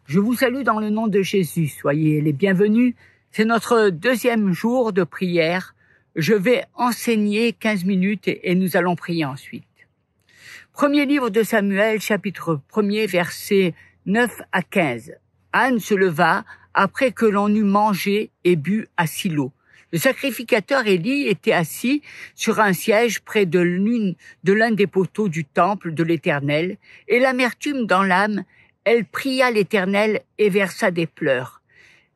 Je vous salue dans le nom de Jésus. Soyez les bienvenus. C'est notre deuxième jour de prière. Je vais enseigner 15 minutes et nous allons prier ensuite. Premier livre de Samuel, chapitre 1er, versets 9 à 15. Anne se leva après que l'on eut mangé et bu à Silo. Le sacrificateur Élie était assis sur un siège près de l'un des poteaux du temple de l'Éternel, et l'amertume dans l'âme, elle pria l'Éternel et versa des pleurs.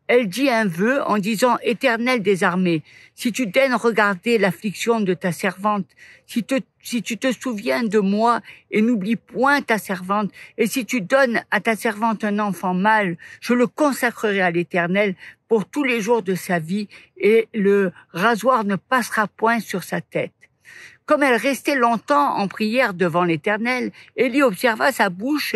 Elle dit un vœu en disant « Éternel des armées, si tu daignes regarder l'affliction de ta servante, si tu te souviens de moi et n'oublie point ta servante, et si tu donnes à ta servante un enfant mâle, je le consacrerai à l'Éternel pour tous les jours de sa vie, et le rasoir ne passera point sur sa tête. » Comme elle restait longtemps en prière devant l'Éternel, Élie observa sa bouche.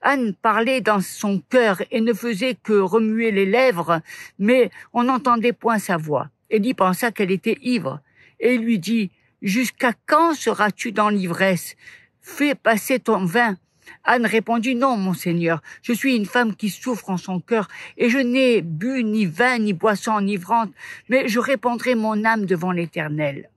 Anne parlait dans son cœur et ne faisait que remuer les lèvres, mais on n'entendait point sa voix. Élie pensa qu'elle était ivre, et il lui dit « Jusqu'à quand seras-tu dans l'ivresse? Fais passer ton vin. » Anne répondit « Non, mon Seigneur, je suis une femme qui souffre en son cœur, et je n'ai bu ni vin ni boisson enivrante, mais je répandrai mon âme devant l'Éternel. »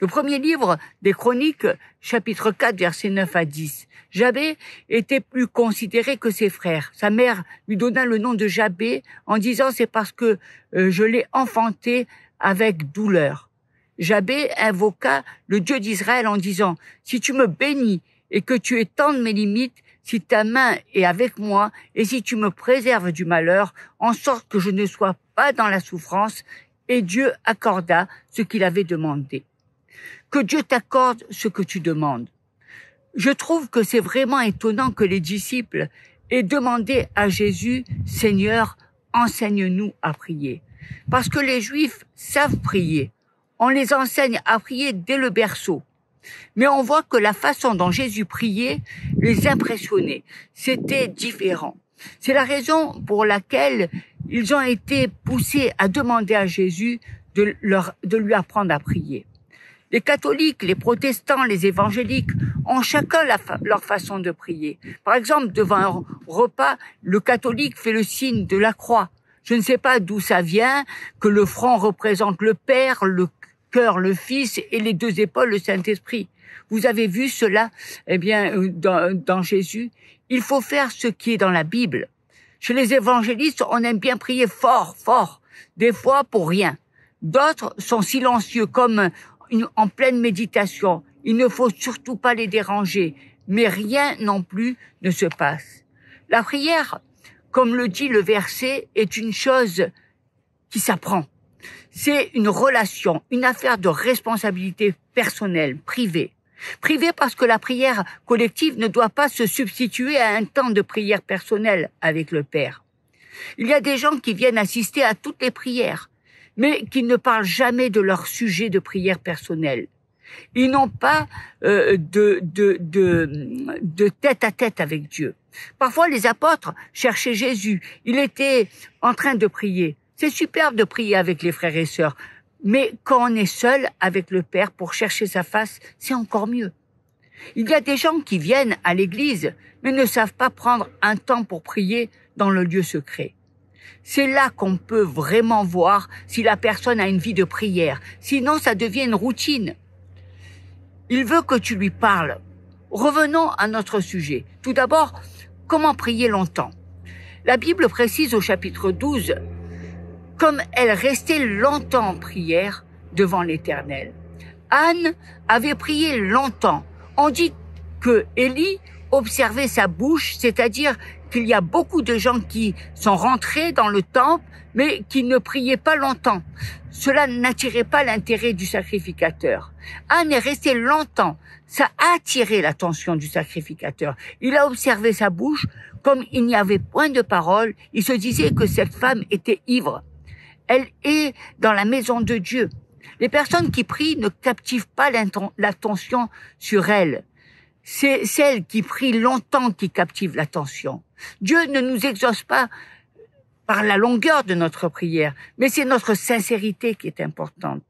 Le premier livre des Chroniques, chapitre 4, versets 9 à 10. Jabé était plus considéré que ses frères. Sa mère lui donna le nom de Jabé en disant « C'est parce que je l'ai enfanté avec douleur. » Jabé invoqua le Dieu d'Israël en disant « Si tu me bénis et que tu étendes mes limites, si ta main est avec moi et si tu me préserves du malheur, en sorte que je ne sois pas dans la souffrance. » Et Dieu accorda ce qu'il avait demandé. Que Dieu t'accorde ce que tu demandes. Je trouve que c'est vraiment étonnant que les disciples aient demandé à Jésus « Seigneur, enseigne-nous à prier ». Parce que les Juifs savent prier. On les enseigne à prier dès le berceau. Mais on voit que la façon dont Jésus priait les impressionnait. C'était différent. C'est la raison pour laquelle ils ont été poussés à demander à Jésus de lui apprendre à prier. Les catholiques, les protestants, les évangéliques ont chacun leur façon de prier. Par exemple, devant un repas, le catholique fait le signe de la croix. Je ne sais pas d'où ça vient, que le front représente le Père, le cœur le Fils et les deux épaules le Saint-Esprit. Vous avez vu cela, dans Jésus. Il faut faire ce qui est dans la Bible. Chez les évangélistes, on aime bien prier fort, fort, des fois pour rien. D'autres sont silencieux, comme en pleine méditation. Il ne faut surtout pas les déranger, mais rien non plus ne se passe. La prière, comme le dit le verset, est une chose qui s'apprend. C'est une relation, une affaire de responsabilité personnelle, privée. Privée parce que la prière collective ne doit pas se substituer à un temps de prière personnelle avec le Père. Il y a des gens qui viennent assister à toutes les prières, mais qui ne parlent jamais de leur sujet de prière personnelle. Ils n'ont pas de tête à tête avec Dieu. Parfois, les apôtres cherchaient Jésus. Il était en train de prier. C'est superbe de prier avec les frères et sœurs, mais quand on est seul avec le Père pour chercher sa face, c'est encore mieux. Il y a des gens qui viennent à l'église, mais ne savent pas prendre un temps pour prier dans le lieu secret. C'est là qu'on peut vraiment voir si la personne a une vie de prière. Sinon, ça devient une routine. Il veut que tu lui parles. Revenons à notre sujet. Tout d'abord, comment prier longtemps? La Bible précise au chapitre 12, comme elle restait longtemps en prière devant l'Éternel. Anne avait prié longtemps. On dit que Élie observait sa bouche, c'est-à-dire qu'il y a beaucoup de gens qui sont rentrés dans le temple, mais qui ne priaient pas longtemps. Cela n'attirait pas l'intérêt du sacrificateur. Anne est restée longtemps. Ça a attiré l'attention du sacrificateur. Il a observé sa bouche. Comme il n'y avait point de parole, il se disait que cette femme était ivre. Elle est dans la maison de Dieu. Les personnes qui prient ne captivent pas l'attention sur elles. C'est celles qui prient longtemps qui captivent l'attention. Dieu ne nous exauce pas par la longueur de notre prière, mais c'est notre sincérité qui est importante.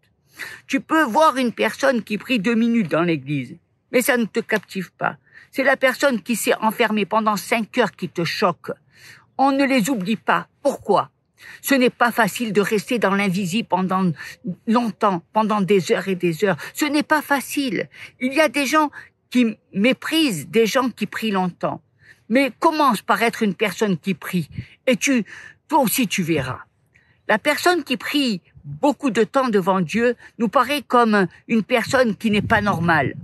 Tu peux voir une personne qui prie 2 minutes dans l'église, mais ça ne te captive pas. C'est la personne qui s'est enfermée pendant 5 heures qui te choque. On ne les oublie pas. Pourquoi? Ce n'est pas facile de rester dans l'invisible pendant longtemps, pendant des heures et des heures. Ce n'est pas facile. Il y a des gens qui méprisent des gens qui prient longtemps. Mais commence par être une personne qui prie. Et toi aussi tu verras. La personne qui prie beaucoup de temps devant Dieu nous paraît comme une personne qui n'est pas normale.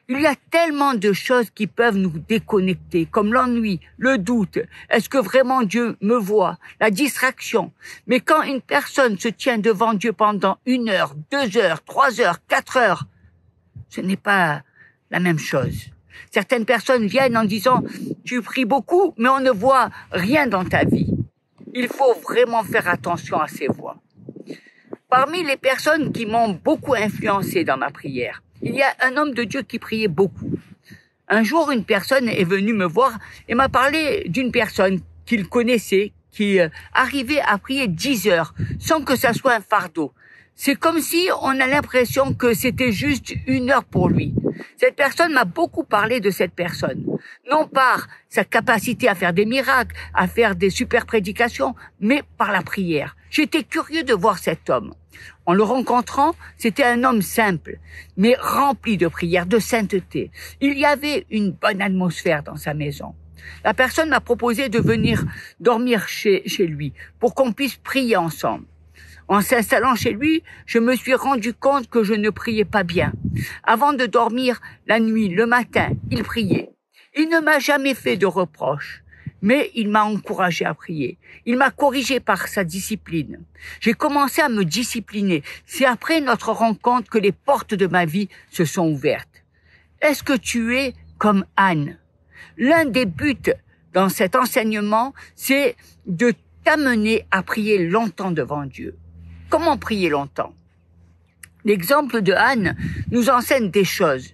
Il y a tellement de choses qui peuvent nous déconnecter, comme l'ennui, le doute. Est-ce que vraiment Dieu me voit? La distraction. Mais quand une personne se tient devant Dieu pendant 1 heure, 2 heures, 3 heures, 4 heures, ce n'est pas la même chose. Certaines personnes viennent en disant « Tu pries beaucoup, mais on ne voit rien dans ta vie ». Il faut vraiment faire attention à ces voix. Parmi les personnes qui m'ont beaucoup influencé dans ma prière, il y a un homme de Dieu qui priait beaucoup. Un jour, une personne est venue me voir et m'a parlé d'une personne qu'il connaissait, qui arrivait à prier 10 heures sans que ça soit un fardeau. C'est comme si on a l'impression que c'était juste 1 heure pour lui. Cette personne m'a beaucoup parlé de cette personne. Non par sa capacité à faire des miracles, à faire des super prédications, mais par la prière. J'étais curieux de voir cet homme. En le rencontrant, c'était un homme simple, mais rempli de prières, de sainteté. Il y avait une bonne atmosphère dans sa maison. La personne m'a proposé de venir dormir chez lui pour qu'on puisse prier ensemble. En s'installant chez lui, je me suis rendu compte que je ne priais pas bien. Avant de dormir, la nuit, le matin, il priait. Il ne m'a jamais fait de reproches, mais il m'a encouragé à prier. Il m'a corrigé par sa discipline. J'ai commencé à me discipliner. C'est après notre rencontre que les portes de ma vie se sont ouvertes. Est-ce que tu es comme Anne? L'un des buts dans cet enseignement, c'est de t'amener à prier longtemps devant Dieu. Comment prier longtemps? L'exemple de Anne nous enseigne des choses.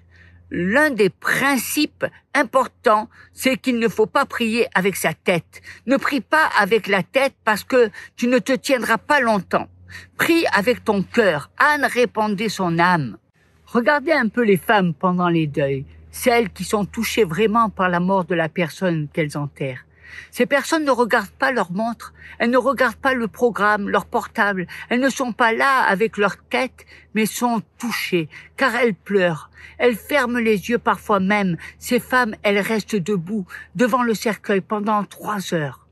L'un des principes importants, c'est qu'il ne faut pas prier avec sa tête. Ne prie pas avec la tête parce que tu ne te tiendras pas longtemps. Prie avec ton cœur. Anne répandait son âme. Regardez un peu les femmes pendant les deuils, celles qui sont touchées vraiment par la mort de la personne qu'elles enterrent. Ces personnes ne regardent pas leur montre, elles ne regardent pas le programme, leur portable, elles ne sont pas là avec leur tête, mais sont touchées, car elles pleurent. Elles ferment les yeux parfois même. Ces femmes, elles restent debout, devant le cercueil pendant 3 heures.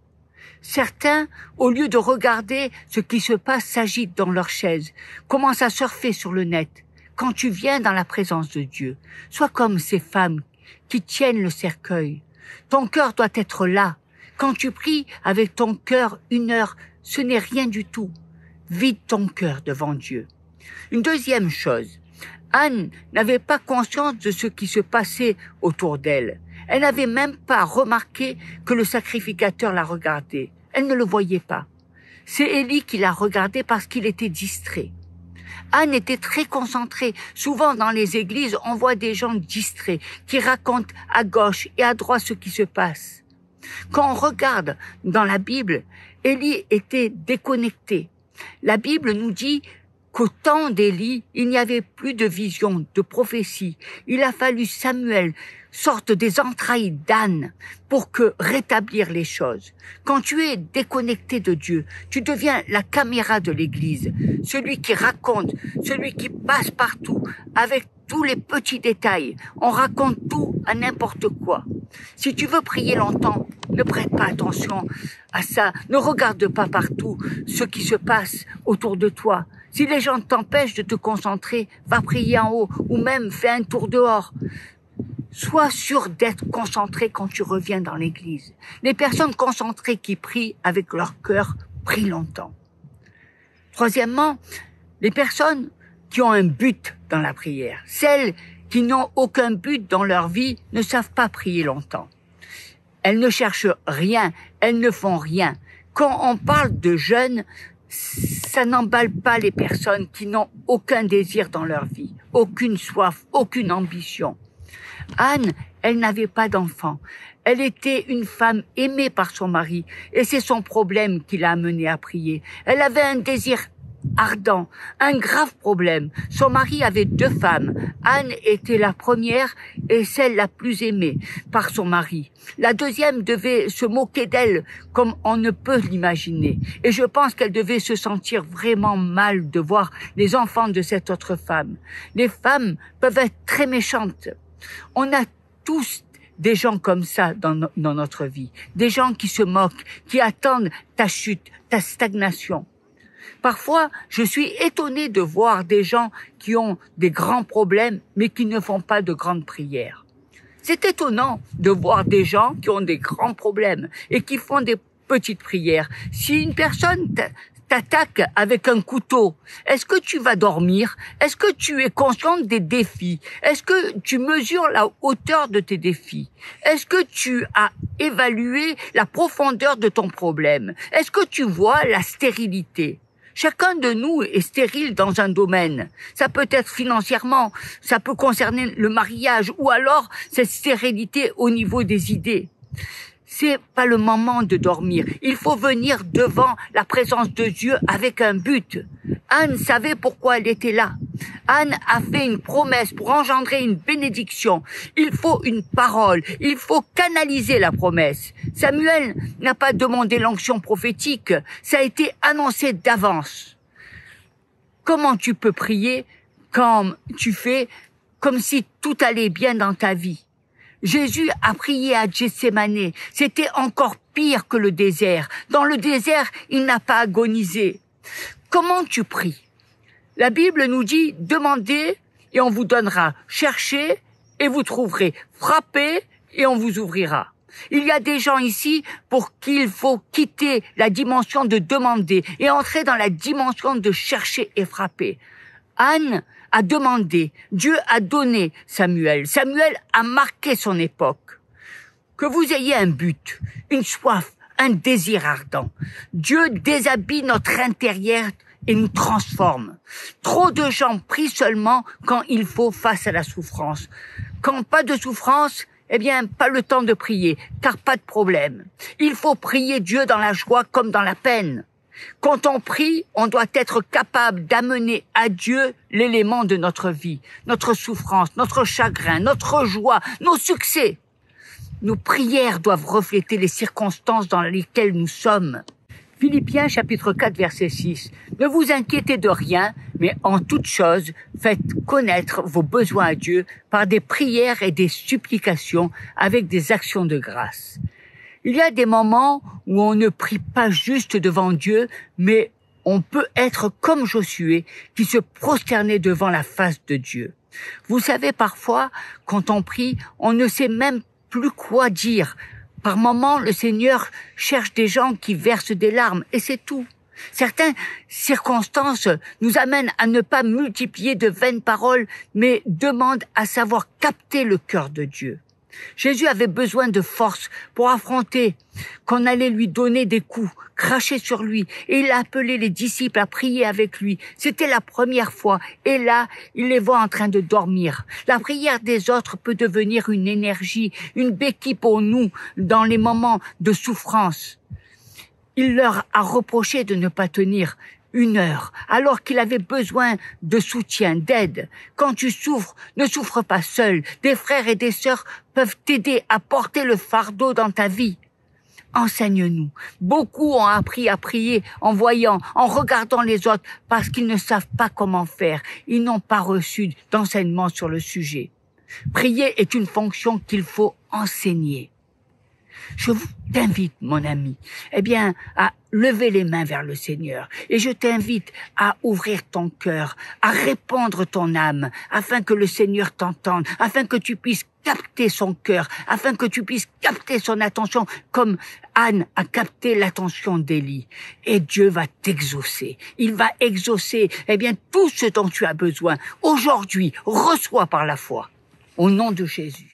Certains, au lieu de regarder ce qui se passe, s'agitent dans leur chaise, commencent à surfer sur le net. Quand tu viens dans la présence de Dieu, sois comme ces femmes qui tiennent le cercueil. Ton cœur doit être là. Quand tu pries avec ton cœur 1 heure, ce n'est rien du tout. Vide ton cœur devant Dieu. Une deuxième chose, Anne n'avait pas conscience de ce qui se passait autour d'elle. Elle n'avait même pas remarqué que le sacrificateur la regardait. Elle ne le voyait pas. C'est Élie qui la regardait parce qu'il était distrait. Anne était très concentrée. Souvent dans les églises, on voit des gens distraits qui racontent à gauche et à droite ce qui se passe. Quand on regarde dans la Bible, Élie était déconnecté. La Bible nous dit qu'au temps d'Élie, il n'y avait plus de vision, de prophétie. Il a fallu Samuel sorte des entrailles d'Anne pour rétablir les choses. Quand tu es déconnecté de Dieu, tu deviens la caméra de l'église, celui qui raconte, celui qui passe partout, avec tous les petits détails. On raconte tout à n'importe quoi. Si tu veux prier longtemps, ne prête pas attention à ça. Ne regarde pas partout ce qui se passe autour de toi. Si les gens t'empêchent de te concentrer, va prier en haut ou même fais un tour dehors. Sois sûr d'être concentré quand tu reviens dans l'église. Les personnes concentrées qui prient avec leur cœur prient longtemps. Troisièmement, les personnes qui ont un but dans la prière. Celles qui n'ont aucun but dans leur vie ne savent pas prier longtemps. Elles ne cherchent rien, elles ne font rien. Quand on parle de jeûne, ça n'emballe pas les personnes qui n'ont aucun désir dans leur vie, aucune soif, aucune ambition. Anne, elle n'avait pas d'enfant. Elle était une femme aimée par son mari et c'est son problème qui l'a amenée à prier. Elle avait un désir ardent, un grave problème. Son mari avait 2 femmes. Anne était la première et celle la plus aimée par son mari. La deuxième devait se moquer d'elle comme on ne peut l'imaginer. Et je pense qu'elle devait se sentir vraiment mal de voir les enfants de cette autre femme. Les femmes peuvent être très méchantes. On a tous des gens comme ça dans notre vie. Des gens qui se moquent, qui attendent ta chute, ta stagnation. Parfois, je suis étonnée de voir des gens qui ont des grands problèmes, mais qui ne font pas de grandes prières. C'est étonnant de voir des gens qui ont des grands problèmes et qui font des petites prières. Si une personne t'attaque avec un couteau, est-ce que tu vas dormir? Est-ce que tu es consciente des défis? Est-ce que tu mesures la hauteur de tes défis? Est-ce que tu as évalué la profondeur de ton problème? Est-ce que tu vois la stérilité? Chacun de nous est stérile dans un domaine. Ça peut être financièrement, ça peut concerner le mariage ou alors cette stérilité au niveau des idées. C'est pas le moment de dormir. Il faut venir devant la présence de Dieu avec un but. Anne savait pourquoi elle était là. Anne a fait une promesse pour engendrer une bénédiction. Il faut une parole. Il faut canaliser la promesse. Samuel n'a pas demandé l'onction prophétique. Ça a été annoncé d'avance. Comment tu peux prier quand tu fais comme si tout allait bien dans ta vie? Jésus a prié à Gethsémanée. C'était encore pire que le désert. Dans le désert, il n'a pas agonisé. Comment tu pries? La Bible nous dit, demandez et on vous donnera. Cherchez et vous trouverez. Frappez et on vous ouvrira. Il y a des gens ici pour qui il faut quitter la dimension de demander et entrer dans la dimension de chercher et frapper. Anne a demandé, Dieu a donné Samuel. Samuel a marqué son époque. Que vous ayez un but, une soif, un désir ardent. Dieu déshabille notre intérieur et nous transforme. Trop de gens prient seulement quand il faut face à la souffrance. Quand pas de souffrance, eh bien, pas le temps de prier, car pas de problème. Il faut prier Dieu dans la joie comme dans la peine. Quand on prie, on doit être capable d'amener à Dieu l'élément de notre vie, notre souffrance, notre chagrin, notre joie, nos succès. Nos prières doivent refléter les circonstances dans lesquelles nous sommes. Philippiens chapitre 4 verset 6. Ne vous inquiétez de rien, mais en toute chose, faites connaître vos besoins à Dieu par des prières et des supplications avec des actions de grâce. Il y a des moments où on ne prie pas juste devant Dieu, mais on peut être comme Josué qui se prosternait devant la face de Dieu. Vous savez, parfois, quand on prie, on ne sait même plus quoi dire. Par moments, le Seigneur cherche des gens qui versent des larmes, et c'est tout. Certaines circonstances nous amènent à ne pas multiplier de vaines paroles, mais demandent à savoir capter le cœur de Dieu. Jésus avait besoin de force pour affronter qu'on allait lui donner des coups, cracher sur lui, et il a appelé les disciples à prier avec lui. C'était la première fois, et là, il les voit en train de dormir. La prière des autres peut devenir une énergie, une béquille pour nous dans les moments de souffrance. Il leur a reproché de ne pas tenir 1 heure, alors qu'il avait besoin de soutien, d'aide. Quand tu souffres, ne souffre pas seul. Des frères et des sœurs peuvent t'aider à porter le fardeau dans ta vie. Enseigne-nous. Beaucoup ont appris à prier en voyant, en regardant les autres, parce qu'ils ne savent pas comment faire. Ils n'ont pas reçu d'enseignement sur le sujet. Prier est une fonction qu'il faut enseigner. Je t'invite, mon ami, à lever les mains vers le Seigneur. Et je t'invite à ouvrir ton cœur, à répandre ton âme, afin que le Seigneur t'entende, afin que tu puisses capter son cœur, afin que tu puisses capter son attention, comme Anne a capté l'attention d'Élie. Et Dieu va t'exaucer. Il va exaucer, tout ce dont tu as besoin. Aujourd'hui, reçois par la foi. Au nom de Jésus.